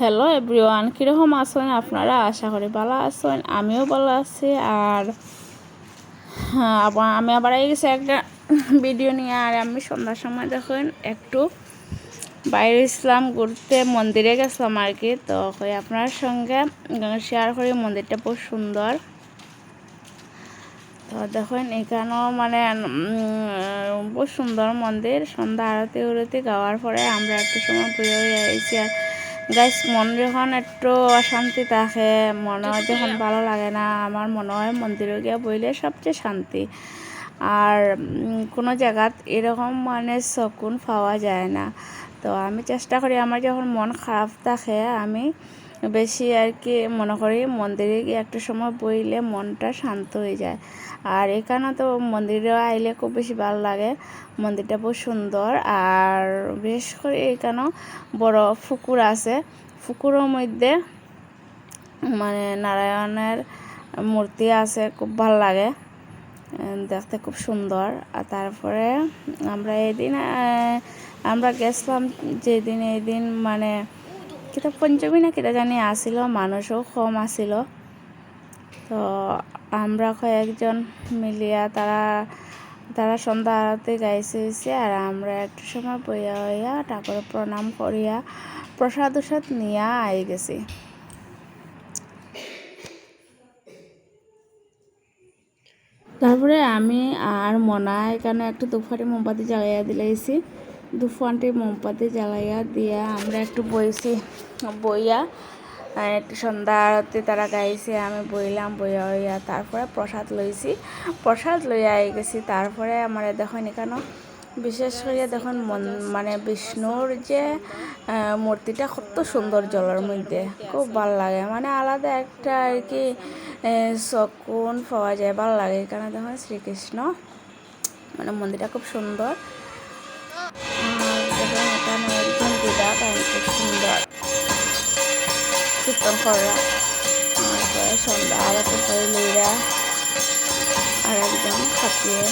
Hello everyone, কীরকম আছেন আপনারা? আশা করি ভালো আছেন, আমিও ভালো আছি। আর আমি আবার এই গেছি একটা ভিডিও নিয়ে। আর আমি সন্ধ্যার সময় দেখুন একটু বাইরে ইসলাম ঘুরতে, মন্দিরে গেছিলাম আর কি। তো আপনার সঙ্গে শেয়ার করি, মন্দিরটা খুব সুন্দর। তো দেখুন এখানেও মানে খুব সুন্দর মন্দির। সন্ধ্যা আরতি উরতি গাওয়ার পরে আমরা একটু সময় ঘুরে হয়ে আইছি। আর গাইস, মন যখন একটু অশান্তি থাকে, মনে যখন ভালো লাগে না, আমার মনে হয় মন্দিরে গিয়ে বইলে সবচেয়ে শান্তি। আর কোনো জায়গাত এরকম মানে সুকুন পাওয়া যায় না। তো আমি চেষ্টা করি, আমার যখন মন খারাপ থাকে আমি বেশি আর কি মনে করি মন্দিরে গিয়ে একটু সময় বইলে মনটা শান্ত হয়ে যায়। আর এখানে তো মন্দিরে আইলে খুব বেশি ভালো লাগে। মন্দিরটা খুব সুন্দর। আর বিশেষ করে এখানেও বড় পুকুর আছে। পুকুরের মধ্যে মানে নারায়ণের মূর্তি আছে, খুব ভালো লাগে দেখতে, খুব সুন্দর। আর তারপরে আমরা গেছিলাম যেদিন, এই দিন মানে কিতা পঞ্চমী না কিতা জানি আসিল, মানুষও কম আসিল। তো আমরা কয়েকজন মিলিয়া তারা সন্ধ্যা আরতি গাইছে। আর আমরা একটু সময় বইয়া হইয়া ঠাকুরের প্রণাম করিয়া প্রসাদ উসাদ নিয়ে আই গেছি। তারপরে আমি আর মনা এখানে একটু দুফারি মোমবাতি জ্বালাইয়া দিলাইছি। দুফানটি মোমবাতি জ্বালাইয়া দিয়া আমরা একটু বইয়া একটু সন্ধ্যা আরতি তারা গাইছে, আমি বইলাম, বইয়া হইয়া তারপরে প্রসাদ লইয়া আই গেছি। তারপরে আমার দেখুন এখানে বিশেষ করে দেখুন মানে বিষ্ণুর যে মূর্তিটা কত সুন্দর, জলের মধ্যে খুব ভালো লাগে, মানে আলাদা একটা আর কি সুকুন পাওয়া যায়, ভালো লাগে। এখানে দেখুন শ্রীকৃষ্ণ, মানে মন্দিরটা খুব সুন্দর। দেখুন এখানে একজন দিদা, তাই খুব সুন্দর কীর্তন করা। তারপরে সন্ধ্যা আরতি করে লইরা আর একদম খাটিয়ে